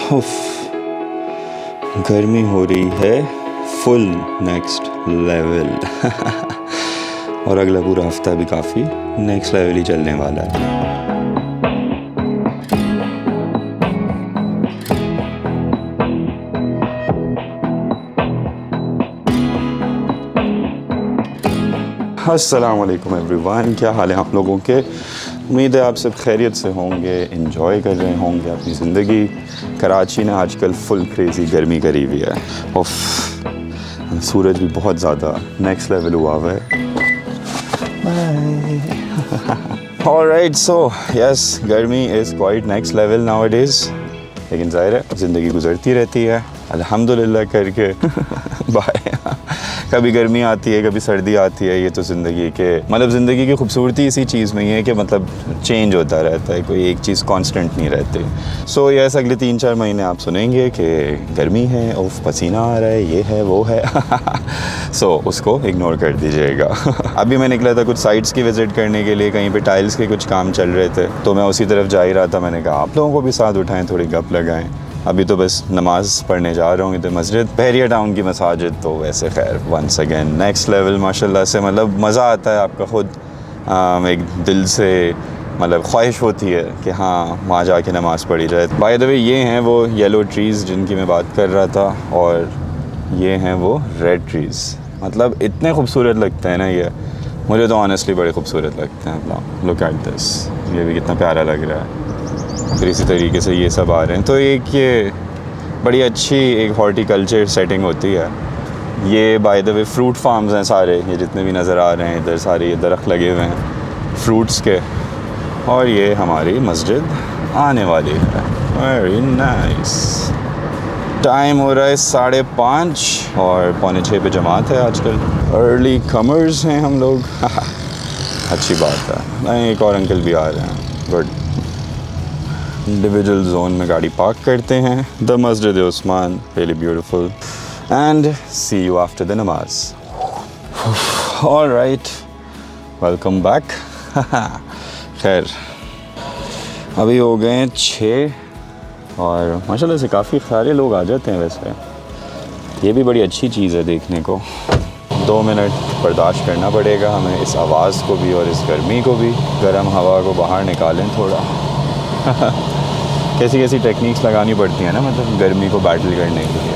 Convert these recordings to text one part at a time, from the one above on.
उफ, गर्मी हो रही है फुल नेक्स्ट लेवल। और अगला पूरा हफ्ता भी काफ़ी नेक्स्ट लेवल ही चलने वाला है। अस्सलाम वालेकुम एवरीवन, क्या हाल है आप लोगों के। उम्मीद है आप सब खैरियत से होंगे, एंजॉय कर रहे होंगे अपनी ज़िंदगी। कराची ने आजकल फुल क्रेज़ी गर्मी करी हुई है। उफ, सूरज भी बहुत ज़्यादा नेक्स्ट लेवल हुआ हुआ है। ऑलराइट, सो यस, गर्मी is quite next level nowadays, लेकिन ज़ाहिर है ज़िंदगी गुजरती रहती है अल्हम्दुलिल्लाह करके। बाय। कभी गर्मी आती है, कभी सर्दी आती है। ये तो ज़िंदगी के मतलब ज़िंदगी की खूबसूरती इसी चीज़ में ही है कि मतलब चेंज होता रहता है, कोई एक चीज़ कांस्टेंट नहीं रहती। सो यस, अगले 3-4 महीने आप सुनेंगे कि गर्मी है, उफ पसीना आ रहा है, ये है वो है। सो उसको इग्नोर कर दीजिएगा। अभी मैं निकला था कुछ साइट्स की विज़िट करने के लिए, कहीं पे टाइल्स के कुछ काम चल रहे थे, तो मैं उसी तरफ जा ही रहा था। मैंने कहा आप लोगों को भी साथ उठाएं, थोड़ी गप लगाएं। अभी तो बस नमाज़ पढ़ने जा रहा हूँ। तो मस्जिद बहरिया टाउन की मसाजिद तो वैसे खैर वंस अगेन नेक्स्ट लेवल माशाल्लाह से, मतलब मज़ा आता है। आपका ख़ुद एक दिल से मतलब ख्वाहिश होती है कि हाँ वहाँ जाके नमाज़ पढ़ी जाए। बाय द वे, ये हैं वो येलो ट्रीज़ जिनकी मैं बात कर रहा था, और ये हैं वो रेड ट्रीज़। मतलब इतने खूबसूरत लगते हैं ना ये, मुझे तो ऑनेस्टली बड़े खूबसूरत लगते हैं। लुक एट दिस, ये भी कितना प्यारा लग रहा है। फिर इसी तरीके से ये सब आ रहे हैं, तो एक ये बड़ी अच्छी एक हॉर्टिकल्चर सेटिंग होती है। ये by the way fruit farms हैं सारे, ये जितने भी नज़र आ रहे हैं इधर, सारे ये दरख्त लगे हुए हैं फ्रूट्स के। और ये हमारी मस्जिद आने वाली है। Very nice. टाइम हो रहा है 5:30 और 5:45 पे जमात है आजकल। अर्ली कमर्स हैं हम लोग। अच्छी बात है। नहीं, एक और अंकल भी आ रहे हैं, गुड। इंडिविजुअल जोन में गाड़ी पार्क करते हैं। The Masjid Usman, really beautiful, and see you after the namaz. Alright, welcome back. खैर, अभी हो गए हैं 6 और माशाल्लाह से काफ़ी सारे लोग आ जाते हैं। वैसे ये भी बड़ी अच्छी चीज़ है देखने को। 2 मिनट बर्दाश्त करना पड़ेगा हमें, इस आवाज़ को भी और इस गर्मी को भी। गर्म हवा को बाहर निकालें थोड़ा। कैसी कैसी टेक्निक्स लगानी पड़ती हैं ना, मतलब गर्मी को बैटल करने के लिए।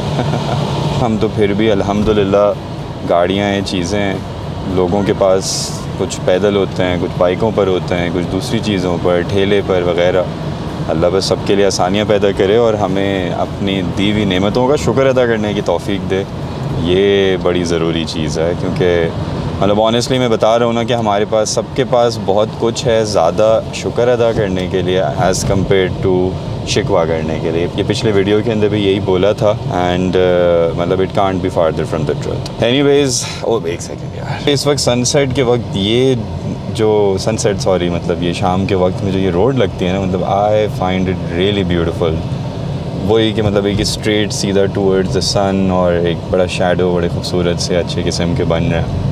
हम तो फिर भी अल्हम्दुलिल्लाह गाड़ियाँ हैं, चीज़ें हैं, लोगों के पास कुछ पैदल होते हैं, कुछ बाइकों पर होते हैं, कुछ दूसरी चीज़ों पर, ठेले पर वगैरह। अल्लाह बस सबके लिए आसानियाँ पैदा करे और हमें अपनी दी हुई नेमतों का शुक्र अदा करने की तौफीक दे। ये बड़ी ज़रूरी चीज़ है, क्योंकि मतलब ऑनेस्टली मैं बता रहा हूँ ना कि हमारे पास, सबके पास बहुत कुछ है ज़्यादा शुक्र अदा करने के लिए एज़ कम्पेयर टू शिकवा करने के लिए। ये पिछले वीडियो के अंदर भी यही बोला था, एंड मतलब it can't be farther from the truth. Anyways, ओ एक सेकंड यार, इस वक्त सनसेट के वक्त ये जो मतलब ये शाम के वक्त में जो ये रोड लगती है ना, मतलब I find it really beautiful. वही कि मतलब एक स्ट्रेट सीधा टूवर्ड्स द सन, और एक बड़ा शैडो बड़े खूबसूरत से अच्छे किस्म के बन रहे हैं।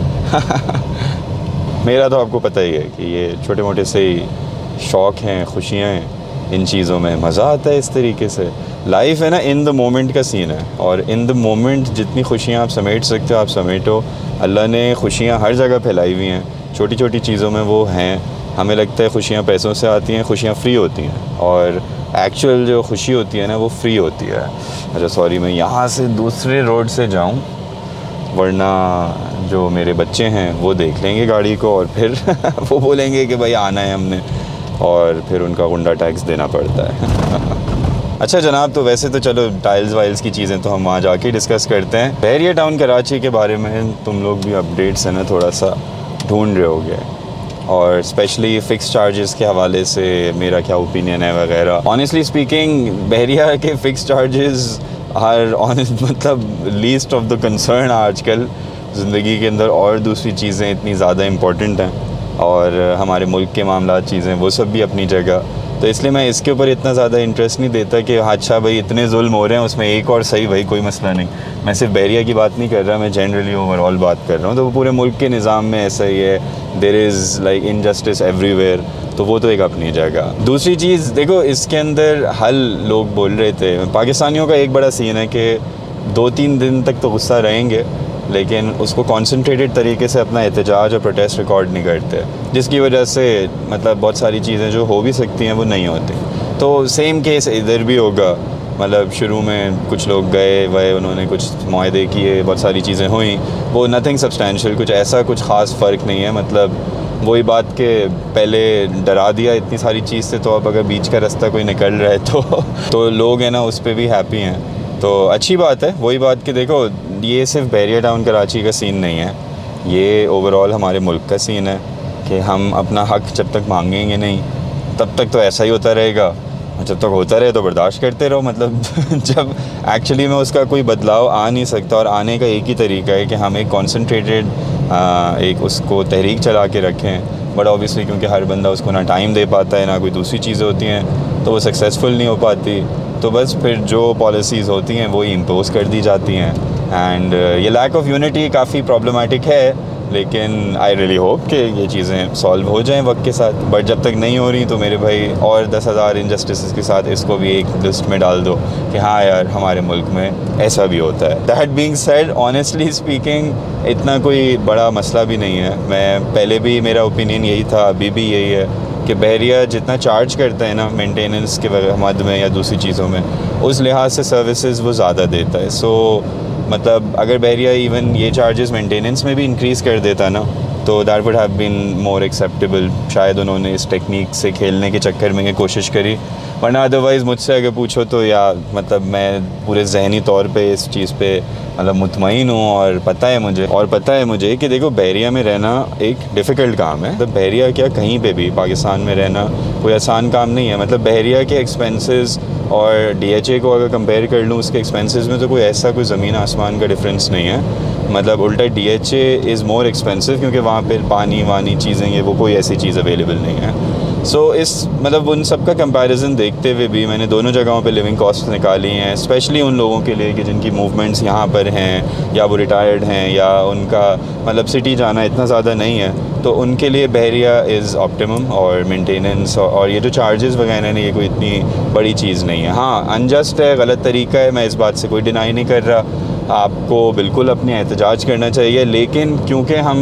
मेरा तो आपको पता ही है कि ये छोटे मोटे से ही शौक़ हैं, खुशियाँ हैं, इन चीज़ों में मज़ा आता है। इस तरीके से लाइफ है ना, इन द मोमेंट का सीन है, और इन द मोमेंट जितनी खुशियाँ आप समेट सकते हो आप समेटो। अल्लाह ने खुशियाँ हर जगह फैलाई हुई हैं, छोटी छोटी चीज़ों में वो हैं। हमें लगता है खुशियाँ पैसों से आती हैं, खुशियाँ फ्री होती हैं, और एक्चुअल जो खुशी होती है ना वो फ्री होती है। अच्छा सॉरी, मैं यहाँ से दूसरे रोड से जाऊँ, वरना जो मेरे बच्चे हैं वो देख लेंगे गाड़ी को और फिर वो बोलेंगे कि भाई आना है हमने, और फिर उनका गुंडा टैक्स देना पड़ता है। अच्छा जनाब, तो वैसे तो चलो टाइल्स वाइल्स की चीज़ें तो हम वहाँ जाके डिस्कस करते हैं। बहरिया टाउन कराची के बारे में तुम लोग भी अपडेट्स है ना थोड़ा सा ढूंढ रहे होगे, और स्पेशली फ़िक्स चार्जेस के हवाले से मेरा क्या ओपिनियन है वगैरह। ऑनेस्टली स्पीकिंग, बहरिया के फ़िक्स चार्जेस आर मतलब लीस्ट ऑफ द कंसर्न आजकल ज़िंदगी के अंदर, और दूसरी चीज़ें इतनी ज़्यादा इम्पोर्टेंट हैं, और हमारे मुल्क के मामला चीज़ें वो सब भी अपनी जगह। तो इसलिए मैं इसके ऊपर इतना ज़्यादा इंटरेस्ट नहीं देता कि अच्छा भाई इतने जुल्म हो रहे हैं, उसमें एक और सही, भाई कोई मसला नहीं। मैं सिर्फ बहरिया की बात नहीं कर रहा, मैं जनरली ओवरऑल बात कर रहा हूँ। तो वो पूरे मुल्क के निज़ाम में ऐसा ही है, there is like injustice everywhere. तो वो तो एक अपनी जगह। दूसरी चीज़ देखो, इसके अंदर हल लोग बोल रहे थे, पाकिस्तानियों का एक बड़ा सीन है कि 2-3 दिन तक तो गुस्सा रहेंगे, लेकिन उसको कॉन्सनट्रेटेड तरीके से अपना एहतजाज और प्रोटेस्ट रिकॉर्ड नहीं करते, जिसकी वजह से मतलब बहुत सारी चीज़ें जो हो भी सकती हैं वो नहीं होती। तो सेम केस इधर भी होगा। मतलब शुरू में कुछ लोग गए वह, उन्होंने कुछ मुआहदे किए, बहुत सारी चीज़ें हुई, वो नथिंग सब्सटेंशियल, कुछ ऐसा कुछ ख़ास फ़र्क नहीं है। मतलब वही बात के पहले डरा दिया इतनी सारी चीज़ से, तो अब अगर बीच का रास्ता कोई निकल रहा है तो लोग हैं ना उस पर भी हैप्पी हैं, तो अच्छी बात है। वही बात कि देखो, ये सिर्फ बैरियर टाउन कराची का सीन नहीं है, ये ओवरऑल हमारे मुल्क का सीन है कि हम अपना हक़ जब तक मांगेंगे नहीं तब तक तो ऐसा ही होता रहेगा, जब तक होता रहे तो बर्दाश्त करते रहो। मतलब जब एक्चुअली में उसका कोई बदलाव आ नहीं सकता, और आने का एक ही तरीका है कि हम एक कॉन्सनट्रेटेड एक उसको तहरीक चला के रखें। बट ऑब्वियसली क्योंकि हर बंदा उसको ना टाइम दे पाता है, ना कोई दूसरी चीज़ें होती हैं, तो वो सक्सेसफुल नहीं हो पाती, तो बस फिर जो पॉलिसीज़ होती हैं वो इम्पोज कर दी जाती हैं। एंड ये लैक ऑफ यूनिटी काफ़ी प्रॉब्लमेटिक है, लेकिन आई रियली होप कि ये चीज़ें सॉल्व हो जाएं वक्त के साथ। बट जब तक नहीं हो रही तो मेरे भाई और 10,000 इनजस्टिस के साथ इसको भी एक लिस्ट में डाल दो कि हाँ यार, हमारे मुल्क में ऐसा भी होता है। That being said, honestly speaking, इतना कोई बड़ा मसला भी नहीं है। मैं पहले भी मेरा ओपिनियन यही था, अभी भी यही है कि बहरिया जितना चार्ज करता है ना मेंटेनेंस के मद में या दूसरी चीज़ों में, उस लिहाज से सर्विसेज वो ज़्यादा देता है। सो मतलब अगर बहरिया इवन ये चार्जेस मेंटेनेंस में भी इंक्रीज़ कर देता ना, तो that would have been more acceptable. शायद उन्होंने इस टेक्निक से खेलने के चक्कर में ये कोशिश करी, वरना अदरवाइज़ मुझसे अगर पूछो तो या मतलब मैं पूरे ज़हनी तौर पे इस चीज़ पे मतलब मुतमईन हूँ, और पता है मुझे कि देखो, बहरिया में रहना एक डिफ़िकल्ट काम है। मतलब बहरिया क्या, कहीं पे भी पाकिस्तान में रहना कोई आसान काम नहीं है। मतलब बहरिया के एक्सपेंसेस और DHA को अगर कंपेयर कर लूँ, उसके एक्सपेंसेस में तो कोई ऐसा कोई ज़मीन आसमान का डिफरेंस नहीं है। मतलब उल्टा DHA इज़ मोर एक्सपेंसिव, क्योंकि वहाँ पे पानी वानी चीज़ें ये वो कोई ऐसी चीज़ अवेलेबल नहीं है। सो इस मतलब उन सब का कंपैरिजन देखते हुए भी मैंने दोनों जगहों पे लिविंग कॉस्ट निकाली हैं, स्पेशली उन लोगों के लिए कि जिनकी मूवमेंट्स यहाँ पर हैं, या वो रिटायर्ड हैं, या उनका मतलब सिटी जाना इतना ज़्यादा नहीं है, तो उनके लिए बहरिया इज़ ऑप्टिमम। और मेंटेनेंस और ये जो चार्जेस वगैरह ने, ये कोई इतनी बड़ी चीज़ नहीं है। हाँ, अनजस्ट है, गलत तरीका है, मैं इस बात से कोई डिनाई नहीं कर रहा, आपको बिल्कुल अपने एहतजाज करना चाहिए, लेकिन क्योंकि हम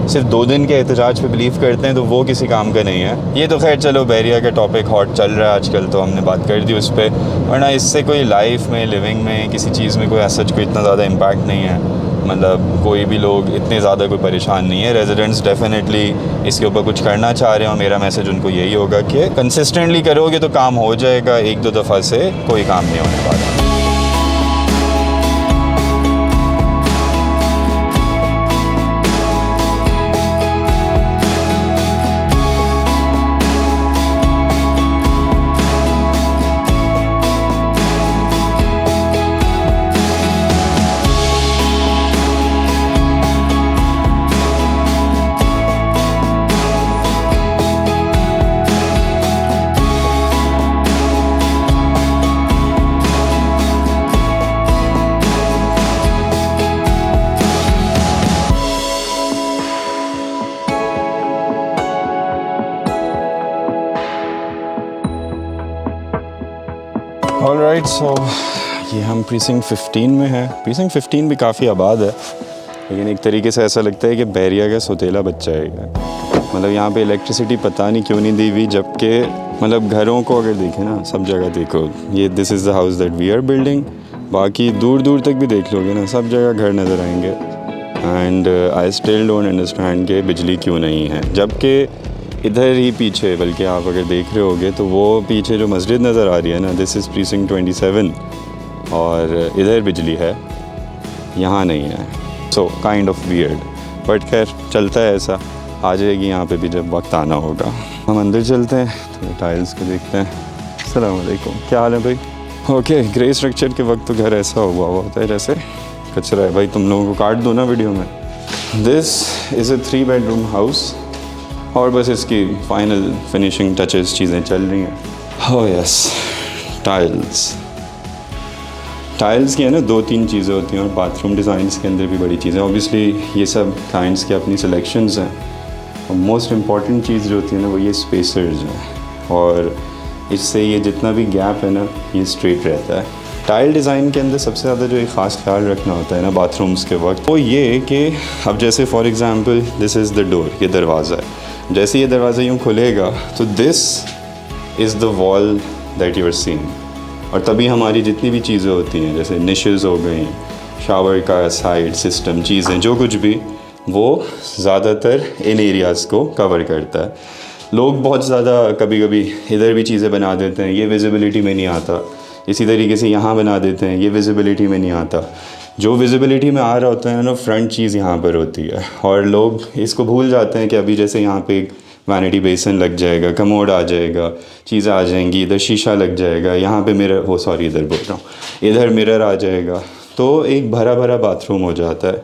सिर्फ 2 दिन के एहतजाज पे बिलीव करते हैं तो वो किसी काम का नहीं है। ये तो खैर चलो, बहरिया का टॉपिक हॉट चल रहा है आजकल, तो हमने बात कर दी उस पर, वरना इससे कोई लाइफ में, लिविंग में, किसी चीज़ में कोई सच कोई इतना ज़्यादा इम्पैक्ट नहीं है। मतलब कोई भी लोग इतने ज़्यादा कोई परेशान नहीं है। रेजिडेंट्स डेफिनेटली इसके ऊपर कुछ करना चाह रहे हो, मेरा मैसेज उनको यही होगा कि कंसिस्टेंटली करोगे तो काम हो जाएगा, 1-2 दफ़ा से कोई काम नहीं होने वाला। ऑलराइट, सो ये हम प्रीसिंक्ट 15 में है। प्रीसिंक्ट 15 भी काफ़ी आबाद है, लेकिन एक तरीके से ऐसा लगता है कि बहरिया का सौतेला बच्चा है। मतलब यहाँ पे इलेक्ट्रिसिटी पता नहीं क्यों नहीं दी हुई, जबकि मतलब घरों को अगर देखें ना, सब जगह देखो, ये this is the house that we are building, बाकी दूर दूर तक भी देख लोगे ना, सब जगह घर नज़र आएंगे। And I still don't understand कि बिजली क्यों नहीं है, जबकि इधर ही पीछे, बल्कि आप अगर देख रहे होगे तो वो पीछे जो मस्जिद नज़र आ रही है ना, दिस इज़ प्रीसिंक्ट 27, और इधर बिजली है, यहाँ नहीं है। So kind of weird, but खैर चलता है ऐसा, आ जाएगी यहाँ पे भी जब वक्त आना होगा। हम अंदर चलते हैं, थोड़े टाइल्स को देखते हैं। अस्सलाम वालेकुम, क्या हाल है भाई? ओके, ग्रे स्ट्रक्चर के वक्त तो घर ऐसा हुआ होता है जैसे कचरा है। भाई तुम लोगों को काट दो ना वीडियो में। This is a 3 bedroom house, और बस इसकी फाइनल फिनिशिंग टचेस चीज़ें चल रही हैं। ओह यस, टाइल्स की है ना 2-3 चीज़ें होती हैं, और बाथरूम डिज़ाइंस के अंदर भी बड़ी चीज़ें। ऑब्वियसली ये सब क्लाइंट्स के अपनी सिलेक्शंस हैं, और मोस्ट इम्पॉर्टेंट चीज़ जो होती है ना वो ये स्पेसर्स हैं, और इससे ये जितना भी गैप है ना ये स्ट्रेट रहता है। टाइल डिज़ाइन के अंदर सबसे ज़्यादा जो एक ख़ास ख्याल रखना होता है ना बाथरूम्स के वक्त, वो ये कि अब जैसे for example this is the door, ये दरवाज़ा है, जैसे ये दरवाज़ा यूँ खुलेगा तो this is the wall that you are seeing, और तभी हमारी जितनी भी चीज़ें होती हैं जैसे निशेज़ हो गई, शावर का साइड सिस्टम, चीज़ें जो कुछ भी, वो ज़्यादातर इन एरियाज़ को कवर करता है। लोग बहुत ज़्यादा कभी कभी इधर भी चीज़ें बना देते हैं, ये विजिबिलिटी में नहीं आता, इसी तरीके से यहाँ बना देते हैं, ये विजिबिलिटी में नहीं आता। जो विजिबिलिटी में आ रहा होता है ना फ्रंट चीज़ यहाँ पर होती है, और लोग इसको भूल जाते हैं कि अभी जैसे यहाँ पे एक वैनिटी बेसन लग जाएगा, कमोड आ जाएगा, चीज़ें आ जाएंगी, इधर शीशा लग जाएगा, यहाँ पे मिरर, वो सॉरी इधर बोल रहा हूँ, इधर मिरर आ जाएगा, तो एक भरा भरा बाथरूम हो जाता है।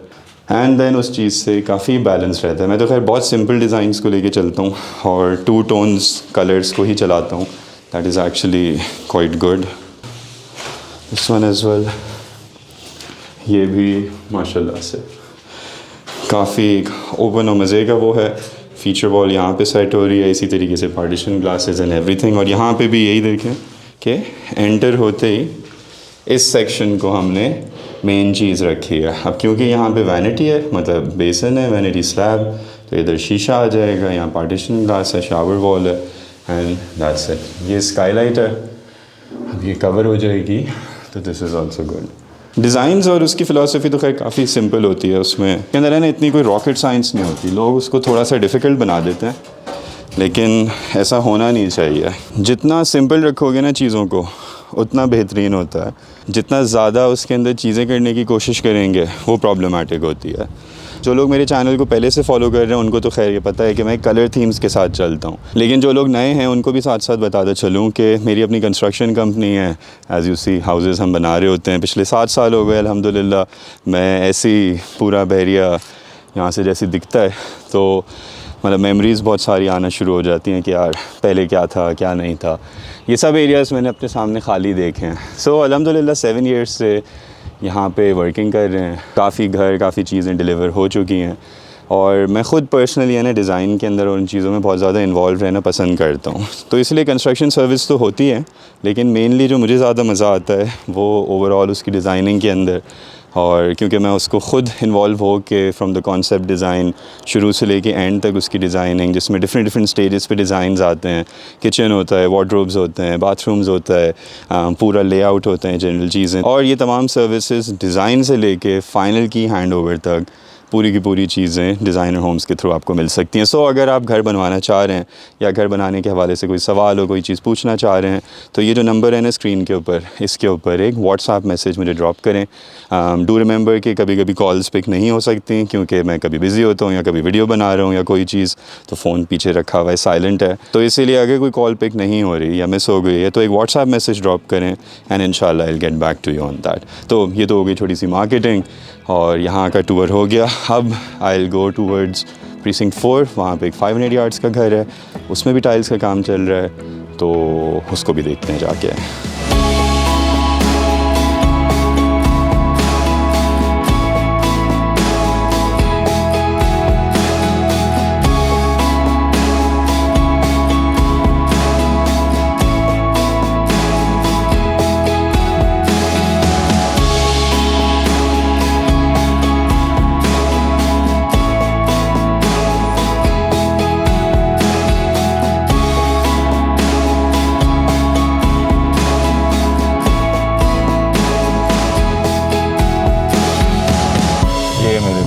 एंड देन उस चीज़ से काफ़ी बैलेंस रहता है। मैं तो खैर बहुत सिंपल डिज़ाइंस को लेके चलता हूँ और 2 टोन्स कलर्स को ही चलाता हूँ, that is actually quite good. This one as well, ये भी माशाल्लाह से काफ़ी ओपन और मज़े का वो है। फीचर वॉल यहाँ पे सेट हो रही है, इसी तरीके से पार्टीशन ग्लासेस एंड एवरीथिंग, और यहाँ पे भी यही देखें कि एंटर होते ही इस सेक्शन को हमने मेन चीज़ रखी है। अब क्योंकि यहाँ पे वैनिटी है, मतलब बेसन है, वैनिटी स्लैब, तो इधर शीशा आ जाएगा, यहाँ पार्टीशन ग्लास है, शावर वॉल है, एंड दैट्स इट। ये स्काईलाइट है, अब ये कवर हो जाएगी, तो this is also good. Designs और उसकी फ़िलासफ़ी तो खैर काफ़ी सिंपल होती है, उसमें के अंदर है ना इतनी कोई रॉकेट साइंस नहीं होती, लोग उसको थोड़ा सा डिफ़िकल्ट बना देते हैं, लेकिन ऐसा होना नहीं चाहिए। जितना सिंपल रखोगे ना चीज़ों को उतना बेहतरीन होता है, जितना ज़्यादा उसके अंदर चीज़ें करने की कोशिश करेंगे वो प्रॉब्लमेटिक होती है। जो लोग मेरे चैनल को पहले से फॉलो कर रहे हैं उनको तो खैर ये पता है कि मैं कलर थीम्स के साथ चलता हूँ, लेकिन जो लोग नए हैं उनको भी साथ साथ बताता चलूँ कि मेरी अपनी कंस्ट्रक्शन कंपनी है। एज़ यू सी हाउसेस हम बना रहे होते हैं, पिछले 7 साल हो गए अल्हम्दुलिल्लाह। मैं ऐसी पूरा बहरिया यहाँ से जैसे दिखता है, तो मतलब मेमोरीज़ बहुत सारी आना शुरू हो जाती हैं कि यार पहले क्या था क्या नहीं था। ये सब एरियाज़ मैंने अपने सामने खाली देखे हैं। सो अल्हम्दुलिल्लाह 7 ईयर्स से यहाँ पे वर्किंग कर रहे हैं, काफ़ी घर काफ़ी चीज़ें डिलीवर हो चुकी हैं, और मैं ख़ुद पर्सनली है ना डिज़ाइन के अंदर और उन चीज़ों में बहुत ज़्यादा इन्वॉल्व रहना पसंद करता हूँ। तो इसलिए कंस्ट्रक्शन सर्विस तो होती है, लेकिन मेनली जो मुझे ज़्यादा मज़ा आता है वो ओवरऑल उसकी डिज़ाइनिंग के अंदर, और क्योंकि मैं उसको ख़ुद इन्वॉल्व हो के फ्रॉम द कॉन्सेप्ट डिज़ाइन शुरू से लेके एंड तक उसकी डिज़ाइनिंग, जिसमें डिफरेंट स्टेजेस पे डिज़ाइंस आते हैं। किचन होता है, वार्डरोब्स होते हैं, बाथरूम्स होता है, पूरा लेआउट होता है, जनरल चीज़ें, और ये तमाम सर्विसेज डिज़ाइन से लेके फ़ाइनल की हैंड ओवर तक पूरी की पूरी चीज़ें डिज़ाइनर होम्स के थ्रू आपको मिल सकती हैं। सो अगर आप घर बनवाना चाह रहे हैं या घर बनाने के हवाले से कोई सवाल हो, कोई चीज़ पूछना चाह रहे हैं, तो ये जो नंबर है ना स्क्रीन के ऊपर, इसके ऊपर एक व्हाट्सएप मैसेज मुझे ड्रॉप करें। डू रिमेंबर कि कभी कभी कॉल्स पिक नहीं हो सकती, क्योंकि मैं कभी बिज़ी होता हूँ या कभी वीडियो बना रहा हूँ या कोई चीज़, तो फ़ोन पीछे रखा हुआ है, साइलेंट है, तो इसीलिए अगर कोई कॉल पिक नहीं हो रही या मिस हो गई है तो एक व्हाट्सएप मैसेज ड्रॉप करें, एंड इंशाल्लाह I will get back to you on that. तो ये तो हो गई थोड़ी सी मार्केटिंग, और यहाँ का टूर हो गया। अब I will go towards precinct 4, वहाँ पे एक 500 यार्ड्स का घर है, उसमें भी टाइल्स का काम चल रहा है, तो उसको भी देखते हैं जाके।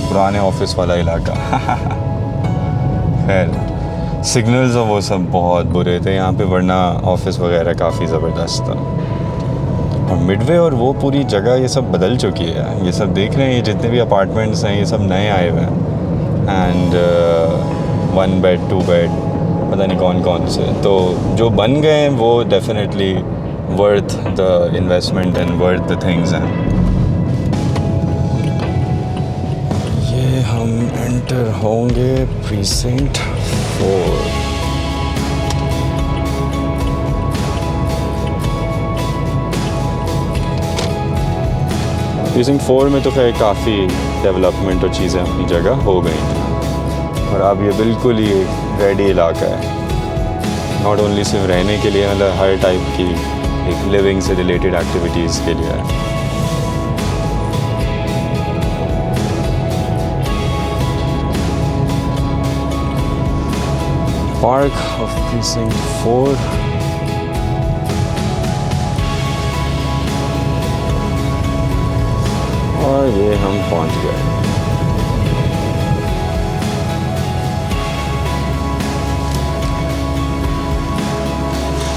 पुराने ऑफिस वाला इलाका। खैर सिग्नल्स और वो सब बहुत बुरे थे यहाँ पे, वरना ऑफिस वगैरह काफ़ी ज़बरदस्त था। और मिडवे और वो पूरी जगह ये सब बदल चुकी है। ये सब देख रहे हैं, ये जितने भी अपार्टमेंट्स हैं ये सब नए आए हुए हैं, एंड 1 बेड 2 बेड पता नहीं कौन कौन से, तो जो बन गए हैं वो definitely worth the investment and worth the things हैं। हम एंटर होंगे प्रीसिंक्ट 4। प्रीसिंक्ट 4 में तो खैर काफ़ी डेवलपमेंट और चीज़ें अपनी जगह हो गई हैं। और अब ये बिल्कुल ही एक रेडी इलाका है, नॉट ओनली सिर्फ रहने के लिए, मतलब हर टाइप की एक लिविंग से रिलेटेड एक्टिविटीज़ के लिए है। Park of precinct 4। और ये हम पहुंच गए।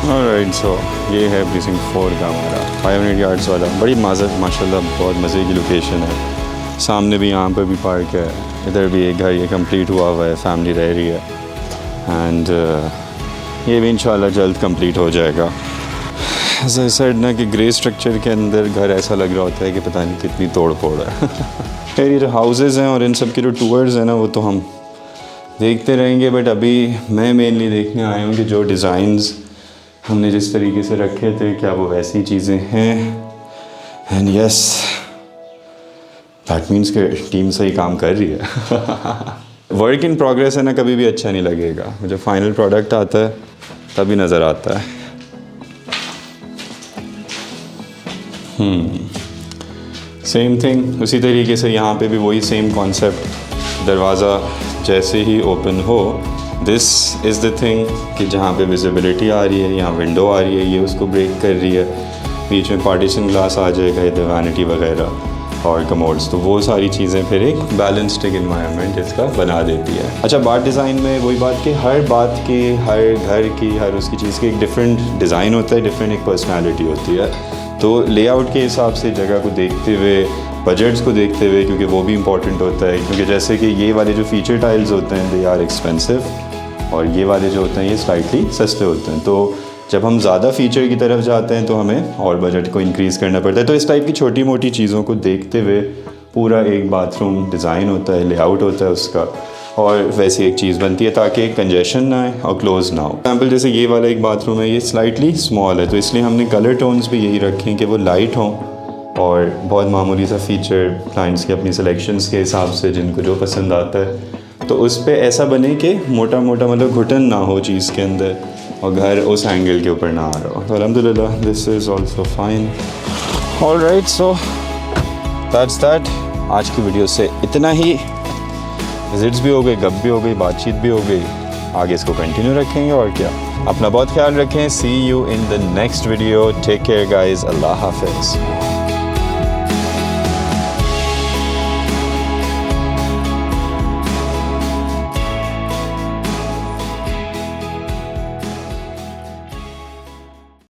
ऑलराइट, सो ये है प्रीसिंक्ट 4 का हमारा 500 यार्ड्स वाला। बड़ी माशाल्लाह बहुत मज़े की लोकेशन है। सामने भी यहाँ पर भी पार्क है, इधर भी एक घर ये कंप्लीट हुआ है, फैमिली रह रही है। एंड ये भी इंशाल्लाह जल्द कंप्लीट हो जाएगा। ऐसा सेड ना कि ग्रे स्ट्रक्चर के अंदर घर ऐसा लग रहा होता है कि पता नहीं कितनी तोड़ फोड़ है। खैर ये जो हाउसेज़ हैं और इन सब के जो टूर्स हैं ना, वो तो हम देखते रहेंगे, बट अभी मैं मेनली देखने आया हूँ कि जो डिज़ाइंस हमने जिस तरीके से रखे थे क्या वो वैसी चीज़ें हैं। एंड यस, दैट मीन्स कि टीम सही काम कर रही है। वर्क इन प्रोग्रेस है ना, कभी भी अच्छा नहीं लगेगा। जब फाइनल प्रोडक्ट आता है तभी नज़र आता है। सेम थिंग, उसी तरीके से यहाँ पे भी वही सेम कॉन्सेप्ट। दरवाज़ा जैसे ही ओपन हो, दिस इज़ द थिंग कि जहाँ पे विजिबिलिटी आ रही है, यहाँ विंडो आ रही है, ये उसको ब्रेक कर रही है। बीच में पार्टीशन ग्लास आ जाएगा, इधर वैनिटी वगैरह और कमोड्स, तो वो सारी चीज़ें फिर एक बैलेंस्ड इन्वायरमेंट इसका बना देती है। अच्छा, बात डिज़ाइन में वही बात कि हर बात की, हर घर की, हर उसकी चीज़ की एक डिफरेंट डिज़ाइन होता है, डिफरेंट एक पर्सनैलिटी होती है। तो लेआउट के हिसाब से, जगह को देखते हुए, बजट्स को देखते हुए, क्योंकि वो भी इम्पॉर्टेंट होता है, क्योंकि जैसे कि ये वाले जो फीचर टाइल्स होते हैं दे आर एक्सपेंसिव, और ये वाले जो होते हैं ये स्लाइटली सस्ते होते हैं। तो जब हम ज़्यादा फ़ीचर की तरफ जाते हैं तो हमें और बजट को इंक्रीज़ करना पड़ता है। तो इस टाइप की छोटी मोटी चीज़ों को देखते हुए पूरा एक बाथरूम डिज़ाइन होता है, लेआउट होता है उसका, और वैसी एक चीज़ बनती है ताकि कंजेशन ना आए और क्लोज ना हो। एग्जाम्पल जैसे ये वाला एक बाथरूम है, ये स्लाइटली स्मॉल है, तो इसलिए हमने कलर टोन्स भी यही रखे कि वो लाइट हों और बहुत मामूली सा फीचर क्लाइंट्स के अपनी सिलेक्शंस के हिसाब से जिनको जो पसंद आता है, तो उस पर ऐसा बने कि मोटा मोटा मतलब घुटन ना हो चीज़ के अंदर और घर उस एंगल के ऊपर ना आ रहा हो। तो अल्हम्दुलिल्लाह this is also fine. Alright, so that's that. आज की वीडियो से इतना ही। विजिट्स भी हो गई, गप भी हो गई, बातचीत भी हो गई। आगे इसको कंटिन्यू रखेंगे और क्या। अपना बहुत ख्याल रखें। See you in the next video. Take care guys. अल्लाह हाफिज़।